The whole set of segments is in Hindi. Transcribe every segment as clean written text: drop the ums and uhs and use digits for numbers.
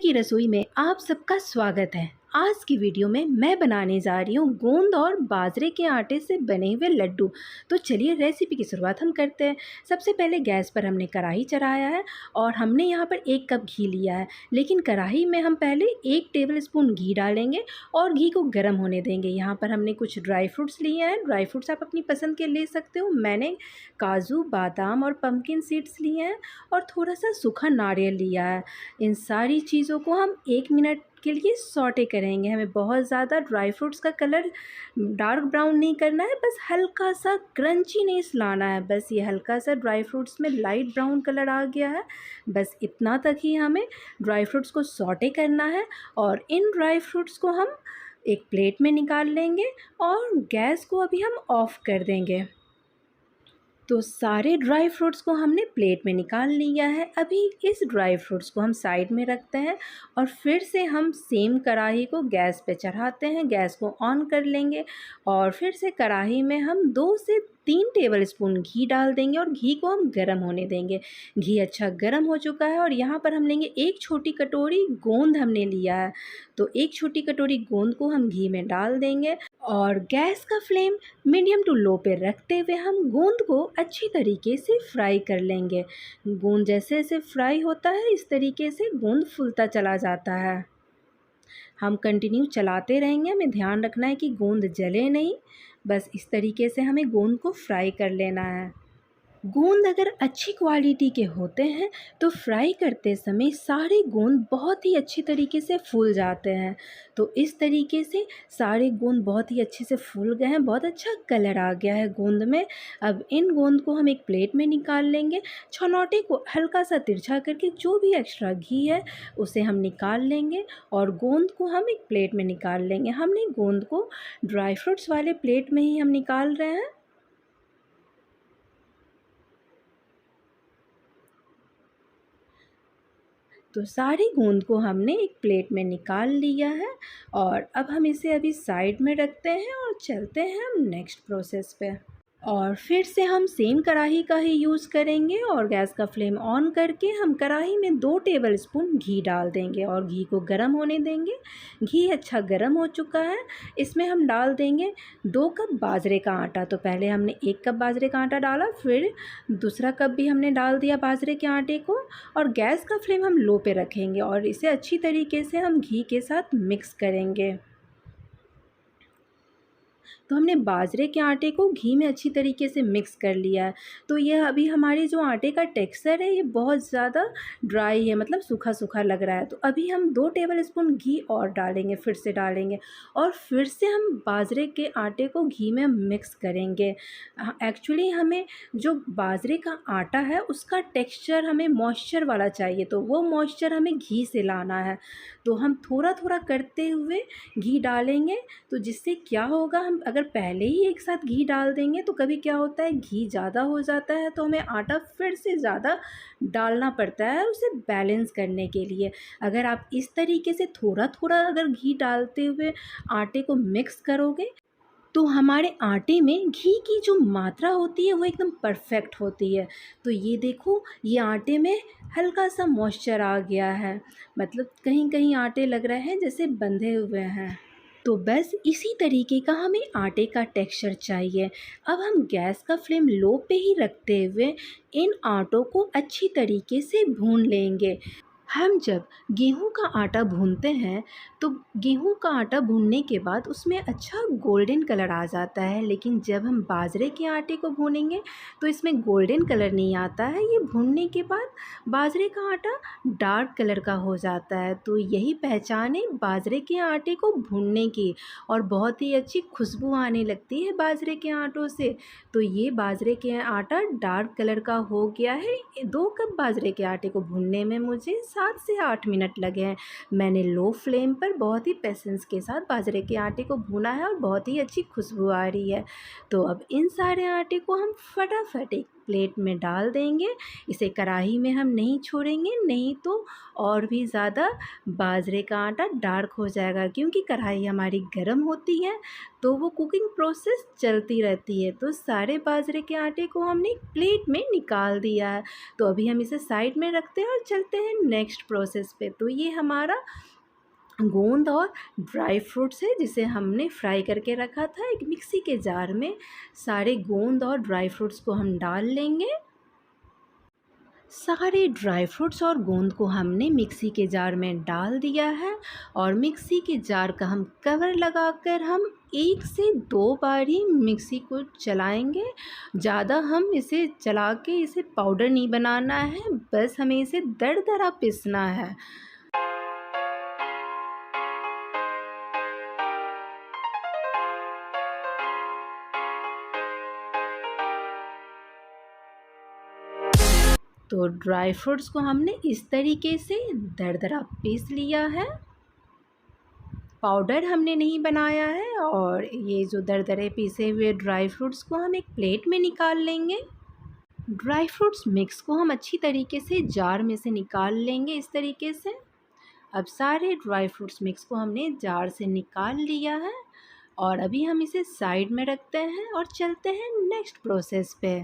की रसोई में आप सबका स्वागत है। आज की वीडियो में मैं बनाने जा रही हूँ गोंद और बाजरे के आटे से बने हुए लड्डू। तो चलिए रेसिपी की शुरुआत हम करते हैं। सबसे पहले गैस पर हमने कढ़ाई चढ़ाया है और हमने यहाँ पर 1 कप घी लिया है, लेकिन कढ़ाई में हम पहले 1 टेबल स्पून घी डालेंगे और घी को गर्म होने देंगे। यहाँ पर हमने कुछ ड्राई फ्रूट्स लिए हैं। ड्राई फ्रूट्स आप अपनी पसंद के ले सकते हो। मैंने काजू, बादाम और पम्पकिन सीड्स लिए हैं और थोड़ा सा सूखा नारियल लिया है। इन सारी चीज़ों को हम 1 मिनट के लिए सौटे करेंगे। हमें बहुत ज़्यादा ड्राई फ्रूट्स का कलर डार्क ब्राउन नहीं करना है, बस हल्का सा क्रंचीनेस लाना है। बस ये हल्का सा ड्राई फ्रूट्स में लाइट ब्राउन कलर आ गया है, बस इतना तक ही हमें ड्राई फ्रूट्स को सौटे करना है। और इन ड्राई फ्रूट्स को हम एक प्लेट में निकाल लेंगे और गैस को अभी हम ऑफ़ कर देंगे। तो सारे ड्राई फ्रूट्स को हमने प्लेट में निकाल लिया है। अभी इस ड्राई फ्रूट्स को हम साइड में रखते हैं और फिर से हम सेम कढ़ाई को गैस पे चढ़ाते हैं। गैस को ऑन कर लेंगे और फिर से कढ़ाई में हम 2 से 3 टेबल स्पून घी डाल देंगे और घी को हम गर्म होने देंगे। घी अच्छा गर्म हो चुका है और यहाँ पर हम लेंगे 1 छोटी कटोरी गोंद हमने लिया है। तो 1 छोटी कटोरी गोंद को हम घी में डाल देंगे और गैस का फ्लेम मीडियम टू लो पे रखते हुए हम गोंद को अच्छी तरीके से फ्राई कर लेंगे। गोंद जैसे जैसे फ्राई होता है इस तरीके से गोंद फूलता चला जाता है। हम कंटिन्यू चलाते रहेंगे। हमें ध्यान रखना है कि गोंद जले नहीं। बस इस तरीके से हमें गोंद को फ्राई कर लेना है। गोंद अगर अच्छी क्वालिटी के होते हैं तो फ्राई करते समय सारे गोंद बहुत ही अच्छी तरीके से फूल जाते हैं। तो इस तरीके से सारे गोंद बहुत ही अच्छे से फूल गए हैं। बहुत अच्छा कलर आ गया है गोंद में। अब इन गोंद को हम एक प्लेट में निकाल लेंगे। छनौटे को हल्का सा तिरछा करके जो भी एक्स्ट्रा घी है उसे हम निकाल लेंगे और गोंद को हम एक प्लेट में निकाल लेंगे। हमने गोंद को ड्राई फ्रूट्स वाले प्लेट में ही हम निकाल रहे हैं। तो सारी गोंद को हमने एक प्लेट में निकाल लिया है और अब हम इसे अभी साइड में रखते हैं और चलते हैं हम नेक्स्ट प्रोसेस पे। और फिर से हम सेम कढ़ाई का ही यूज़ करेंगे और गैस का फ्लेम ऑन करके हम कढ़ाई में 2 टेबल स्पून घी डाल देंगे और घी को गर्म होने देंगे। घी अच्छा गर्म हो चुका है। इसमें हम डाल देंगे 2 कप बाजरे का आटा। तो पहले हमने 1 कप बाजरे का आटा डाला, फिर दूसरा कप भी हमने डाल दिया बाजरे के आटे को और गैस का फ्लेम हम लो पे रखेंगे और इसे अच्छी तरीके से हम घी के साथ मिक्स करेंगे। तो हमने बाजरे के आटे को घी में अच्छी तरीके से मिक्स कर लिया है। तो यह अभी हमारे जो आटे का टेक्सचर है ये बहुत ज़्यादा ड्राई है, मतलब सूखा सूखा लग रहा है। तो अभी हम 2 टेबल स्पून घी और डालेंगे, फिर से डालेंगे और फिर से हम बाजरे के आटे को घी में मिक्स करेंगे। एक्चुअली हमें जो बाजरे का आटा है उसका टेक्सचर हमें मॉइस्चर वाला चाहिए, तो वो मॉइस्चर हमें घी से लाना है। तो हम थोड़ा थोड़ा करते हुए घी डालेंगे। तो जिससे क्या होगा, हम अगर पहले ही एक साथ घी डाल देंगे तो कभी क्या होता है घी ज़्यादा हो जाता है तो हमें आटा फिर से ज़्यादा डालना पड़ता है उसे बैलेंस करने के लिए। अगर आप इस तरीके से थोड़ा थोड़ा अगर घी डालते हुए आटे को मिक्स करोगे तो हमारे आटे में घी की जो मात्रा होती है वो एकदम परफेक्ट होती है। तो ये देखो, ये आटे में हल्का सा मॉइस्चर आ गया है, मतलब कहीं कहीं आटे लग रहे हैं जैसे बंधे हुए हैं। तो बस इसी तरीके का हमें आटे का टेक्सचर चाहिए। अब हम गैस का फ्लेम लो पे ही रखते हुए इन आटों को अच्छी तरीके से भून लेंगे। हम जब गेहूं का आटा भूनते हैं तो गेहूं का आटा भूनने के बाद उसमें अच्छा गोल्डन कलर आ जाता है, लेकिन जब हम बाजरे के आटे को भूनेंगे तो इसमें गोल्डन कलर नहीं आता है। ये भूनने के बाद बाजरे का आटा डार्क कलर का हो जाता है। तो यही पहचान है बाजरे के आटे को भूनने की और बहुत ही अच्छी खुशबू आने लगती है बाजरे के आटों से। तो ये बाजरे के आटा डार्क कलर का हो गया है। 2 कप बाजरे के आटे को भूनने में मुझे 7 से 8 मिनट लगे हैं। मैंने लो फ्लेम पर बहुत ही पेशेंस के साथ बाजरे के आटे को भूना है और बहुत ही अच्छी खुशबू आ रही है। तो अब इन सारे आटे को हम फटाफट एक प्लेट में डाल देंगे। इसे कढ़ाई में हम नहीं छोड़ेंगे, नहीं तो और भी ज़्यादा बाजरे का आटा डार्क हो जाएगा, क्योंकि कढ़ाई हमारी गर्म होती है तो वो कुकिंग प्रोसेस चलती रहती है। तो सारे बाजरे के आटे को हमने प्लेट में निकाल दिया है। तो अभी हम इसे साइड में रखते हैं और चलते हैं नेक्स्ट प्रोसेस पे। तो ये हमारा गोंद और ड्राई फ्रूट्स है जिसे हमने फ्राई करके रखा था। एक मिक्सी के जार में सारे गोंद और ड्राई फ्रूट्स को हम डाल लेंगे। सारे ड्राई फ्रूट्स और गोंद को हमने मिक्सी के जार में डाल दिया है और मिक्सी के जार का हम कवर लगाकर हम 1 से 2 बार ही मिक्सी को चलाएंगे। ज़्यादा हम इसे चला के इसे पाउडर नहीं बनाना है, बस हमें इसे दरदरा पीसना है। तो ड्राई फ्रूट्स को हमने इस तरीके से दरदरा पीस लिया है, पाउडर हमने नहीं बनाया है। और ये जो दरदरे पीसे हुए ड्राई फ्रूट्स को हम एक प्लेट में निकाल लेंगे। ड्राई फ्रूट्स मिक्स को हम अच्छी तरीके से जार में से निकाल लेंगे इस तरीके से। अब सारे ड्राई फ्रूट्स मिक्स को हमने जार से निकाल लिया है और अभी हम इसे साइड में रखते हैं और चलते हैं नेक्स्ट प्रोसेस पे।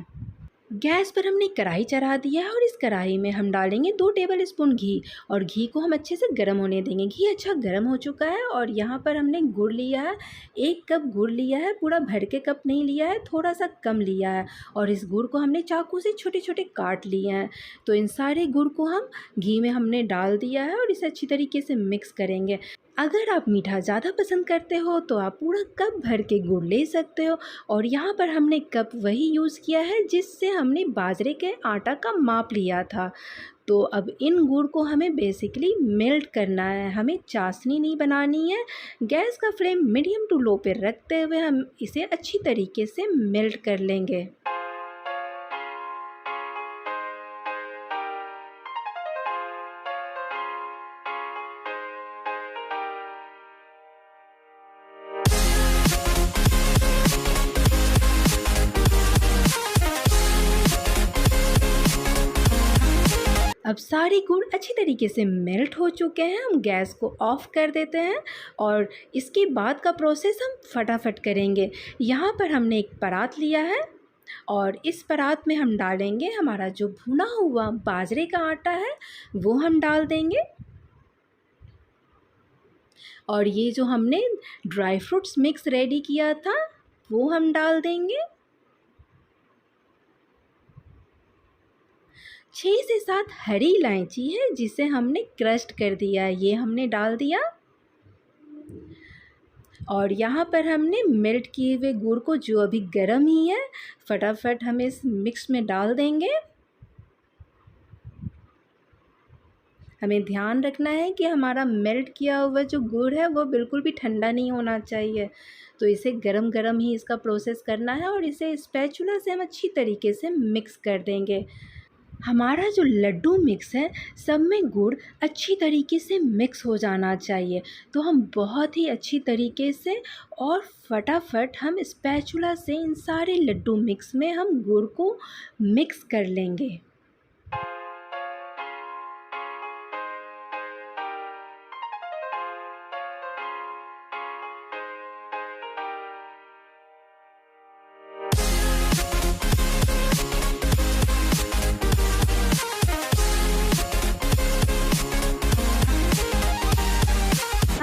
गैस पर हमने कढ़ाई चढ़ा दिया है और इस कढ़ाई में हम डालेंगे 2 टेबल स्पून घी और घी को हम अच्छे से गर्म होने देंगे। घी अच्छा गर्म हो चुका है और यहाँ पर हमने गुड़ लिया है, 1 कप गुड़ लिया है। पूरा भर के कप नहीं लिया है, थोड़ा सा कम लिया है और इस गुड़ को हमने चाकू से छोटे छोटे काट लिए हैं। तो इन सारे गुड़ को हम घी में हमने डाल दिया है और इसे अच्छी तरीके से मिक्स करेंगे। अगर आप मीठा ज़्यादा पसंद करते हो तो आप पूरा कप भर के गुड़ ले सकते हो और यहाँ पर हमने कप वही यूज़ किया है जिससे हमने बाजरे के आटा का माप लिया था। तो अब इन गुड़ को हमें बेसिकली मेल्ट करना है, हमें चाशनी नहीं बनानी है। गैस का फ्लेम मीडियम टू लो पे रखते हुए हम इसे अच्छी तरीके से मेल्ट कर लेंगे। अब सारे गुड़ अच्छी तरीके से मेल्ट हो चुके हैं। हम गैस को ऑफ़ कर देते हैं और इसके बाद का प्रोसेस हम फटाफट करेंगे। यहाँ पर हमने एक परात लिया है और इस परात में हम डालेंगे हमारा जो भुना हुआ बाजरे का आटा है वो हम डाल देंगे और ये जो हमने ड्राई फ्रूट्स मिक्स रेडी किया था वो हम डाल देंगे। 6 से 7 हरी इलायची है जिसे हमने क्रश्ड कर दिया है, ये हमने डाल दिया और यहाँ पर हमने मेल्ट किए हुए गुड़ को जो अभी गर्म ही है फटाफट हम इस मिक्स में डाल देंगे। हमें ध्यान रखना है कि हमारा मेल्ट किया हुआ जो गुड़ है वो बिल्कुल भी ठंडा नहीं होना चाहिए। तो इसे गरम गरम ही इसका प्रोसेस करना है और इसे स्पैचुला से हम अच्छी तरीके से मिक्स कर देंगे। हमारा जो लड्डू मिक्स है सब में गुड़ अच्छी तरीके से मिक्स हो जाना चाहिए। तो हम बहुत ही अच्छी तरीके से और फटाफट हम स्पैचुला से इन सारे लड्डू मिक्स में हम गुड़ को मिक्स कर लेंगे।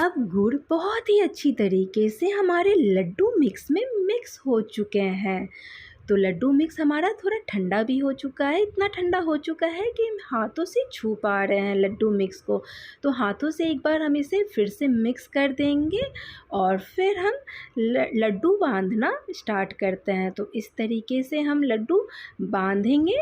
अब गुड़ बहुत ही अच्छी तरीके से हमारे लड्डू मिक्स में मिक्स हो चुके हैं। तो लड्डू मिक्स हमारा थोड़ा ठंडा भी हो चुका है, इतना ठंडा हो चुका है कि हम हाथों से छू पा रहे हैं लड्डू मिक्स को। तो हाथों से एक बार हम इसे फिर से मिक्स कर देंगे और फिर हम लड्डू बांधना स्टार्ट करते हैं। तो इस तरीके से हम लड्डू बांधेंगे।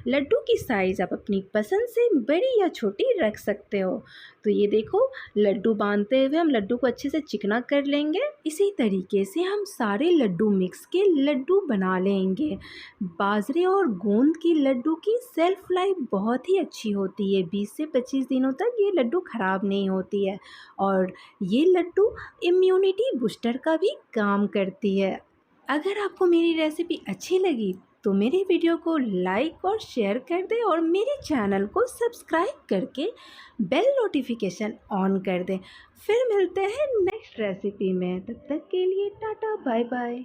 लड्डू की साइज़ आप अपनी पसंद से बड़ी या छोटी रख सकते हो। तो ये देखो लड्डू बांधते हुए हम लड्डू को अच्छे से चिकना कर लेंगे। इसी तरीके से हम सारे लड्डू मिक्स के लड्डू बना लेंगे। बाजरे और गोंद की लड्डू की सेल्फ लाइफ बहुत ही अच्छी होती है, 20 से 25 दिनों तक ये लड्डू ख़राब नहीं होती है और ये लड्डू इम्यूनिटी बूस्टर का भी काम करती है। अगर आपको मेरी रेसिपी अच्छी लगी तो मेरी वीडियो को लाइक और शेयर कर दें और मेरे चैनल को सब्सक्राइब करके बेल नोटिफिकेशन ऑन कर दें। फिर मिलते हैं नेक्स्ट रेसिपी में, तब तक के लिए टाटा बाय बाय।